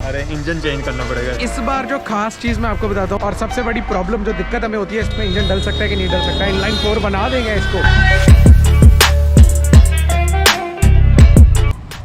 अरे engine change करना पड़ेगा। इस बार जो खास चीज़ मैं आपको बताता हूँ और सबसे बड़ी प्रॉब्लम जो दिक्कत हमें होती है, इसमें इंजन डल सकता है कि नहीं डल सकता है। इनलाइन 4 बना देंगे इसको।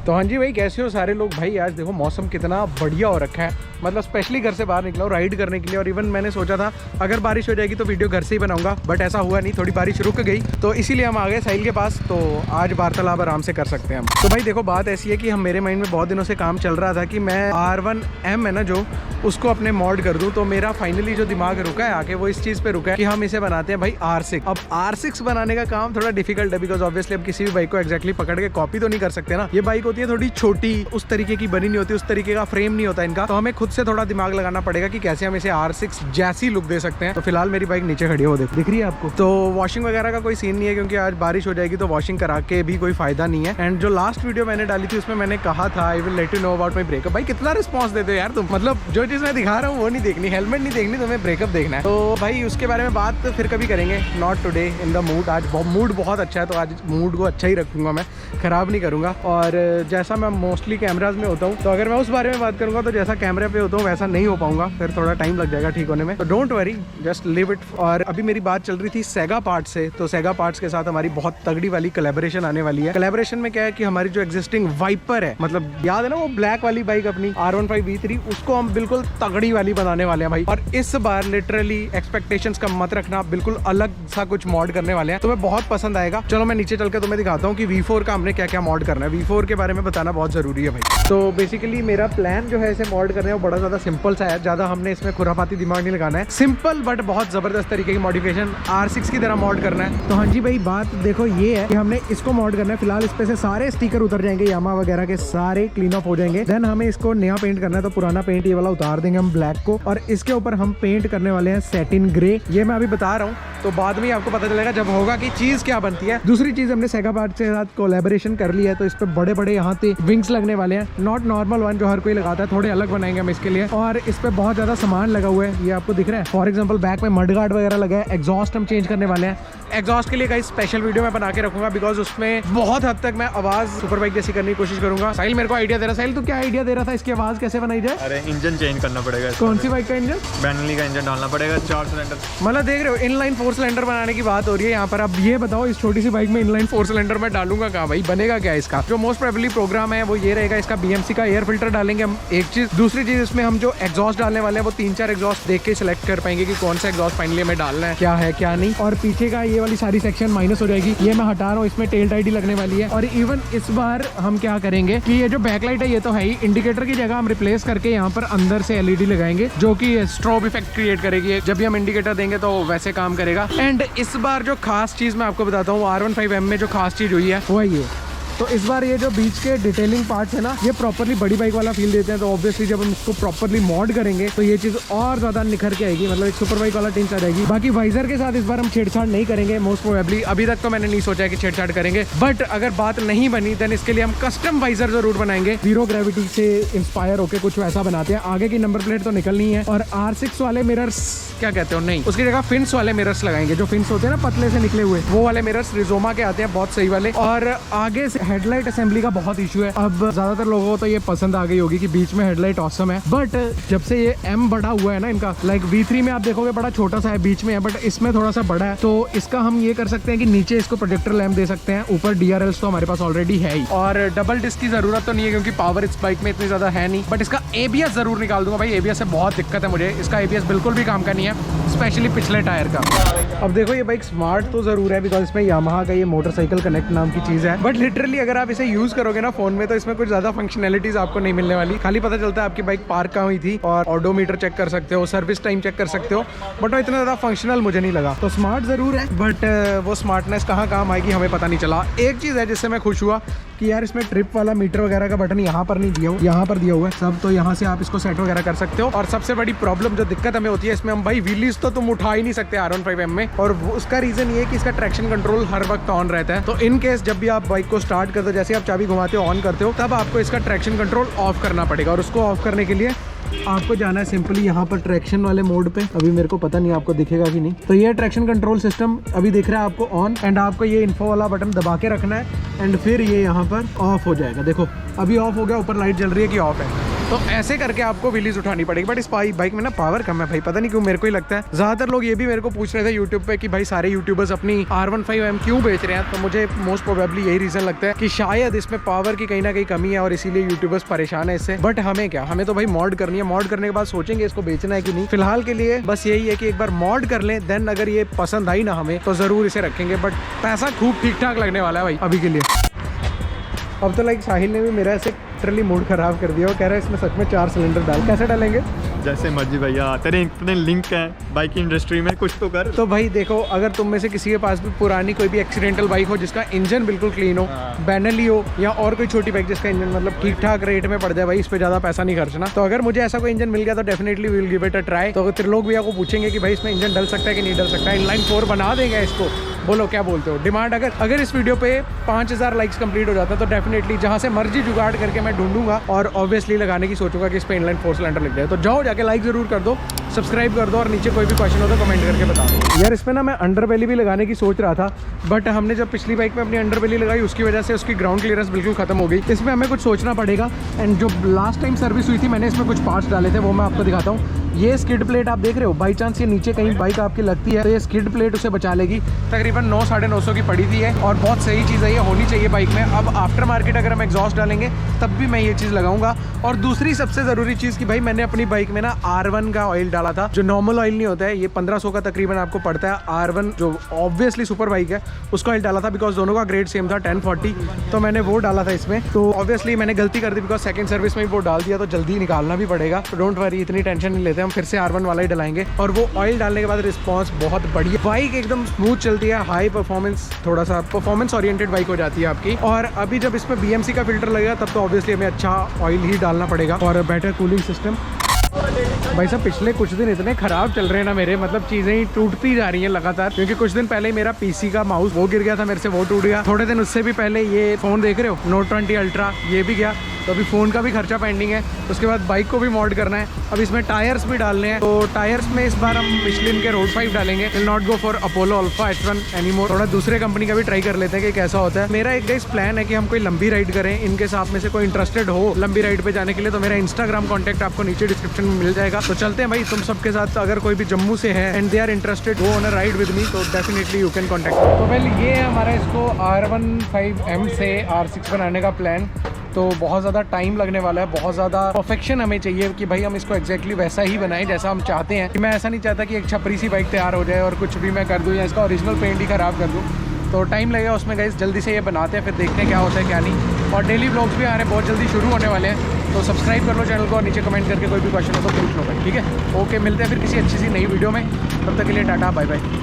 तो हाँ जी भाई, कैसे हो सारे लोग। भाई आज देखो मौसम कितना बढ़िया हो रखा है, मतलब स्पेशली घर से बाहर निकला हूँ राइड करने के लिए। और इवन मैंने सोचा था अगर बारिश हो जाएगी तो वीडियो घर से ही बनाऊंगा, बट ऐसा हुआ नहीं, थोड़ी बारिश रुक गई तो इसीलिए हम आ गए साहिल के पास। तो आज वार्तालाप आराम से कर सकते हैं हम। तो भाई देखो बात ऐसी है कि मेरे माइंड में बहुत दिनों से काम चल रहा था कि मैं R1M है ना जो, उसको अपने मॉड कर दूं। तो मेरा फाइनली जो दिमाग रुका है आके वो इस चीज़ पे रुका है कि हम इसे बनाते हैं भाई R6। अब R6 बनाने का काम थोड़ा डिफिकल्ट है, बिकॉज ऑब्वियसली अब किसी भी बाइक को एक्जैक्टली पकड़ के कॉपी तो नहीं कर सकते ना। ये बाइक होती है थोड़ी छोटी, उस तरीके की बनी नहीं होती, उस तरीके का फ्रेम नहीं होता इनका। तो हमें खुद से थोड़ा दिमाग लगाना पड़ेगा कि कैसे हम इसे R6 जैसी लुक दे सकते हैं। तो फिलहाल मेरी बाइक नीचे खड़ी है, वो दिख रही है आपको। तो वॉशिंग वगैरह का कोई सीन नहीं है क्योंकि आज बारिश हो जाएगी तो वॉशिंग करा के भी कोई फायदा नहीं है। एंड जो लास्ट वीडियो मैंने डाली थी उसमें मैंने कहा था I will let you know about my breakup. भाई कितना रिस्पॉन्स देते हो यार तुम, मतलब जो चीज़ मैं दिखा रहा हूँ वो नहीं देखनी, हेलमेट नहीं देखनी, तुम्हें ब्रेकअप देखना है। तो भाई उसके बारे में बात फिर कभी करेंगे, not today in the mood. आज मूड बहुत अच्छा है तो आज मूड को अच्छा ही रखूंगा, मैं खराब नहीं करूँगा। और जैसा मैं मोस्टली कैमराज में होता हूँ तो अगर मैं उस बारे में बात करूँगा तो जैसा कैमरे पे होता हूँ वैसा नहीं हो पाऊंगा, फिर थोड़ा टाइम लग जाएगा ठीक होने में। तो don't worry, just live it. और अभी मेरी बात चल रही थी सेगा पार्ट से, तो सेगा पार्ट्स के साथ हमारी बहुत तगड़ी वाली कोलैबोरेशन आने वाली है। कोलैबोरेशन में क्या है कि हमारी जो एग्जिस्टिंग वाइपर है, मतलब याद है ना वो ब्लैक वाली बाइक अपनी R15 V3, उसको हम बिल्कुल तगड़ी वाली बनाने वाले हैं भाई। और इस बार लिटरली एक्सपेक्टेशंस कम मत रखना, बिल्कुल अलग सा कुछ मॉड करने वाले हैं, तुम्हें बहुत पसंद आएगा। चलो मैं नीचे चल के तुम्हें दिखाता हूँ कि V4 का हमने क्या क्या मॉड करना है। V4 के बारे में बताना बहुत जरूरी है भाई। तो बेसिकली मेरा प्लान जो है इसे मॉड करने का बड़ा ज्यादा सिंपल सा है, ज्यादा हमने इसमें खुराफाती दिमाग नहीं लगाना है। सिंपल बट बहुत जबरदस्त तरीके की मॉडिफिकेशन R6 की तरह मॉड करना है। तो हाँ जी भाई, बात देखो ये है कि हमने इसको मॉड करना है। फिलहाल इस पे से सारे स्टिकर उतर जाएंगे, यामा वगैरह के सारे क्लीन ऑफ हो जाएंगे। देन हमें इसको नया पेंट करना है, तो पुराना पेंट ये वाला उतार देंगे हम ब्लैक को, और इसके ऊपर हम पेंट करने वाले हैं सैटिन ग्रे। ये मैं अभी बता रहा हूँ, तो बाद में आपको पता चलेगा जब होगा कि चीज क्या बनती है। दूसरी चीज, हमने सेगा पार्ट के साथ कोलैबोरेशन कर ली है, तो इस पे बड़े बड़े यहाँ पे विंग्स लगने वाले हैं, नॉट नॉर्मल वन जो हर कोई लगाता है, थोड़े अलग बनाएंगे हम इसके लिए। और इस पे बहुत ज्यादा सामान लगा हुआ है, ये आपको दिख रहा है। फॉर एग्जाम्पल बैक में मड गार्ड वगैरह लगा है। एग्जॉस्ट हम चेंज करने वाले हैं। एग्जॉस्ट के लिए कई स्पेशल वीडियो मैं बना के रखूंगा, बिकॉज उसमें बहुत हद तक मैं आवाज सुपर बाइक जैसी करने की कोशिश करूंगा। साहिल मेरे को आइडिया दे रहा। साहिल तू क्या आइडिया दे रहा था, इसकी आवाज कैसे बनाई जाए? अरे इंजन चेंज करना पड़ेगा। कौन सी बाइक का इंजन? बेंटली का इंजन डालना पड़ेगा, 4 सिलेंडर। मतलब देख रहे हो इनलाइन 4 सिलेंडर बनाने की बात हो रही है यहाँ पर। अब ये बताओ इस छोटी सी बाइक में इनलाइन 4 सिलेंडर में डालूंगा कहाँ भाई, बनेगा क्या इसका? जो मोस्ट प्रोबेबली प्रोग्राम है वो ये रहेगा, इसका BMC का एयर फिल्टर डालेंगे हम, एक चीज। दूसरी चीज, इसमें हम जो एग्जॉस्ट डालने वाले हैं वो 3-4 एग्जॉस्ट देख के सिलेक्ट कर पाएंगे कि कौन सा एग्जॉस्ट फाइनली हमें डालना है, क्या है क्या नहीं। और पीछे का ये वाली सारी सेक्शन माइनस हो जाएगी, ये मैं हटा रहा हूँ। इसमें टेल टाइट ही लगने वाली है। और इवन इस बार हम क्या करेंगे कि ये जो बैकलाइट है ये तो है ही, इंडिकेटर की जगह हम रिप्लेस करके यहाँ पर अंदर से LED लगाएंगे जो कि स्ट्रोब इफेक्ट क्रिएट करेगी। जब भी हम इंडिकेटर देंगे तो वैसे काम करेगा। एंड इस बार जो खास चीज मैं आपको बताता हूँ, R15M में जो खास चीज हुई है वो है ये। तो इस बार ये जो बीच के डिटेलिंग पार्ट्स है ना, ये प्रॉपर्ली बड़ी बाइक वाला फील देते हैं। तो ऑब्वियसली जब हम इसको प्रॉपर्ली मॉड करेंगे तो ये चीज और ज्यादा निखर के आएगी, मतलब एक सुपर बाइक वाला टिंच आ जाएगी। बाकी वाइजर के साथ इस बार हम छेड़छाड़ नहीं करेंगे मोस्ट प्रोबेबली। अभी तक तो मैंने नहीं सोचा है कि छेड़छाड़ करेंगे, बट अगर बात नहीं बनी देन इसके लिए हम कस्टम वाइजर जरूर बनाएंगे। जीरो ग्रेविटी से इंस्पायर होकर कुछ वैसा बनाते हैं। आगे की नंबर प्लेट तो निकलनी है। और R6 वाले मिरर्स क्या कहते हो, नहीं उसकी जगह फिन्स वाले मिरर्स लगाएंगे। जो फिन्स होते हैं ना पतले से निकले हुए, वो वाले मिरर्स रिजोमा के आते हैं, बहुत सही वाले। और आगे से हेडलाइट असेंबली का बहुत इशू है। अब ज्यादातर लोगों को तो ये पसंद आ गई होगी कि बीच में हेडलाइट ऑसम है, बट जब से ये M बड़ा हुआ है ना इनका, लाइक V3 में आप देखोगे बड़ा छोटा सा है बीच में है, बट इसमें थोड़ा सा बड़ा है। तो इसका हम ये कर सकते हैं कि नीचे इसको प्रोजेक्टर लैम्प दे सकते हैं, ऊपर DRLs तो हमारे पास ऑलरेडी है ही। और डबल डिस्क की जरूरत तो नहीं है क्योंकि पावर इस बाइक में इतनी ज्यादा है नहीं, बट इसका ABS जरूर निकाल दूंगा भाई। ABS से बहुत दिक्कत है मुझे, इसका ABS बिल्कुल भी काम का नहीं है, स्पेशली पिछले टायर का। अब देखो ये बाइक स्मार्ट तो जरूर है बिकॉज इसमें यामाहा का ये मोटरसाइकिल कनेक्ट नाम की चीज है, बट लिटरली अगर आप इसे यूज करोगे ना फोन में तो इसमें कुछ ज्यादा फंक्शनैलिटीज आपको नहीं मिलने वाली। खाली पता चलता है आपकी बाइक पार्क कहाँ हुई थी, और ऑडोमीटर चेक कर सकते हो, सर्विस टाइम चेक कर सकते हो, बट वो इतना ज्यादा फंक्शनल मुझे नहीं लगा। तो स्मार्ट जरूर है, बट वो स्मार्टनेस कहाँ काम आएगी हमें पता नहीं चला। एक चीज है जिससे मैं खुश हुआ कि यार इसमें ट्रिप वाला मीटर वगैरह का बटन यहाँ पर नहीं दिया हुआ, यहाँ पर दिया हुआ है सब। तो यहाँ से आप इसको सेट वगैरह कर सकते हो। और सबसे बड़ी प्रॉब्लम जो दिक्कत हमें होती है इसमें, हम भाई व्हीलीज तो तुम उठा ही नहीं सकते R15M में, और उसका रीजन ये है कि इसका ट्रैक्शन कंट्रोल हर वक्त ऑन रहता है। तो इन केस जब भी आप बाइक को स्टार्ट करते हो, जैसे आप चाबी घुमाते हो ऑन करते हो, तब आपको इसका ट्रैक्शन कंट्रोल ऑफ करना पड़ेगा। और उसको ऑफ करने के लिए आपको जाना है सिंपली यहाँ पर ट्रैक्शन वाले मोड पे। अभी मेरे को पता नहीं आपको दिखेगा कि नहीं। तो ये ट्रैक्शन कंट्रोल सिस्टम अभी दिख रहा है आपको ऑन, एंड आपको ये इन्फो वाला बटन दबा के रखना है, एंड फिर ये यहाँ पर ऑफ हो जाएगा। देखो अभी ऑफ हो गया, ऊपर लाइट जल रही है कि ऑफ है। तो ऐसे करके आपको व्हीलीज उठानी पड़ेगी। बट इस बाइक में ना पावर कम है भाई, पता नहीं क्यों मेरे को ही लगता है। ज्यादातर लोग ये भी मेरे को पूछ रहे थे यूट्यूब पे कि भाई सारे यूट्यूबर्स अपनी R15M क्यों बेच रहे हैं, तो मुझे मोस्ट प्रोबेबली यही रीजन लगता है कि शायद इसमें पावर की कहीं ना कहीं कमी है और इसीलिए यूट्यूबर्स परेशान है इससे। बट हमें क्या, हमें तो भाई मॉड करनी है, मॉड करने के बाद सोचेंगे इसको बेचना है कि नहीं। फिलहाल के लिए बस यही है कि एक बार मॉड कर लें, देन अगर ये पसंद आई ना हमें तो जरूर इसे रखेंगे। बट पैसा खूब ठीक ठाक लगने वाला है भाई अभी के लिए। अब तो लाइक साहिल ने भी मेरा ऐसे लिटरली मूड खराब कर दिया। वो कह रहा है इसमें सच में 4 सिलेंडर डाल, कैसे डालेंगे? जैसे मर्जी भैया, तेरे इतने लिंक हैं बाइक इंडस्ट्री में, कुछ तो कर। तो भाई देखो, अगर तुम में से किसी के पास भी पुरानी कोई भी एक्सीडेंटल बाइक हो जिसका इंजन बिल्कुल क्लीन हो, बैनली हो, या और कोई छोटी बाइक जिसका इंजन मतलब ठीक ठाक रेट में पड़ जाए, भाई इस पे ज्यादा पैसा नहीं खर्चना। तो अगर मुझे ऐसा कोई इंजन मिल गया तो definitely will give it a try. तो अगर त्रिलोक भैया को पूछेंगे कि भाई इसमें इंजन डल सकता है कि नहीं डल सकता है, इनलाइन 4 बना देंगे इसको, बोलो क्या बोलते हो? डिमांड अगर इस वीडियो पे 5000 लाइक्स कंप्लीट हो जाता है तो डेफिनेटली जहाँ से मर्जी जुगाड़ करके मैं ढूंढूंगा और ऑब्वियसली लगाने की सोचूंगा कि इस पे इनलाइन 4 सिलेंडर लग जाए। तो जाओ जाके लाइक जरूर कर दो, सब्सक्राइब कर दो, और नीचे कोई भी क्वेश्चन हो तो कमेंट करके बता दो। यार इसमें ना मैं अंडरबेली भी लगाने की सोच रहा था, बट हमने जब पिछली बाइक में अपनी अंडरबेली लगाई उसकी वजह से उसकी ग्राउंड क्लियरेंस बिल्कुल खत्म हो गई। इसमें हमें कुछ सोचना पड़ेगा। एंड जो लास्ट टाइम सर्विस हुई थी मैंने इसमें कुछ पार्ट्स डाले थे, वो मैं आपको दिखाता हूँ। ये स्किड प्लेट आप देख रहे हो, बाई चांस ये नीचे कहीं बाइक आपकी लगती है तो ये स्किड प्लेट उसे बचा लेगी। तकरीबन 900-950 की पड़ी थी ये, और बहुत सही चीज़ है, ये होनी चाहिए बाइक में। अब आफ्टर मार्केट अगर हम एग्जॉस्ट डालेंगे तब भी मैं ये चीज़ लगाऊंगा। और दूसरी सबसे ज़रूरी चीज़ कि भाई मैंने अपनी बाइक में ना R1 का ऑयल डाला था, जो नॉर्मल ऑयल नहीं होता है, ये 1500 का तकरीबन आपको पड़ता है। R1 जो ऑब्वियसली सुपर बाइक है उसका ऑयल डाला था, बिकॉज दोनों का ग्रेड सेम था 1040, तो मैंने वो डाला था इसमें। तो ऑब्वियसली मैंने गलती कर दी, बिकॉज सेकंड सर्विस में ही वो डाल दिया, तो जल्दी निकालना भी पड़ेगा। तो डोंट वरी, इतनी टेंशन नहीं लेते, हम फिर से R1 वाला ही डलाएंगे। और वो ऑयल डालने के बाद रिस्पॉन्स बहुत बढ़िया, बाइक एकदम स्मूथ चलती है, हाई परफॉर्मेंस, थोड़ा सा परफॉर्मेंस ओरिएंटेड बाइक हो जाती है आपकी। और अभी जब इसमें BMC का फिल्टर लगेगा तब तो ऑब्वियसली हमें अच्छा ऑयल ही डालना पड़ेगा और बेटर कूलिंग सिस्टम। भाई साहब पिछले कुछ दिन इतने खराब चल रहे हैं ना मेरे, मतलब चीज़ें ही टूटती जा रही हैं लगातार। क्योंकि कुछ दिन पहले मेरा PC का माउस वो गिर गया था मेरे से, वो टूट गया। थोड़े दिन उससे भी पहले ये फ़ोन देख रहे हो Note 20 Ultra, ये भी गया। तो अभी फ़ोन का भी खर्चा पेंडिंग है। उसके बाद बाइक को भी मॉड करना है। अब इसमें टायर्स भी डालने हैं, तो टायर्स में इस बार हम मिशलिन के रोड 5 डालेंगे। Will not go for Apollo alpha H1 anymore. थोड़ा दूसरे कंपनी का भी ट्राई कर लेते हैं कि कैसा होता है। मेरा एक गाइस प्लान है कि हम कोई लंबी राइड करें। इनके साथ में से कोई इंटरेस्टेड हो लंबी राइड पे जाने के लिए तो मेरा इंस्टाग्राम कॉन्टैक्ट आपको नीचे डिस्क्रिप्शन में मिल जाएगा। तो चलते हैं भाई तुम सबके साथ। अगर कोई भी जम्मू से है and they are interested go on a ride with me, तो डेफिनेटली यू कैन कॉन्टैक्ट। तो पहले ये है हमारा इसको R15M से R6 बनाने का प्लान। तो बहुत ज़्यादा टाइम लगने वाला है, बहुत ज़्यादा परफेक्शन हमें चाहिए कि भाई हम इसको एक्जैक्टली वैसा ही बनाएं जैसा हम चाहते हैं। कि मैं ऐसा नहीं चाहता कि एक छपरी सी बाइक तैयार हो जाए और कुछ भी मैं कर दूँ या इसका ओरिजिनल पेंट ही ख़राब कर दूँ। तो टाइम लगेगा उसमें गाइस, जल्दी से ये बनाते हैं, फिर देखते हैं क्या होता है क्या नहीं। और डेली व्लॉग्स भी आ रहे हैं, बहुत जल्दी शुरू होने वाले हैं। तो सब्सक्राइब कर लो चैनल को और नीचे कमेंट करके कोई भी क्वेश्चन हो तो पूछ लो भाई, ठीक है? ओके, मिलते हैं फिर किसी अच्छी सी नई वीडियो में। तब तक के लिए टाटा बाय बाय।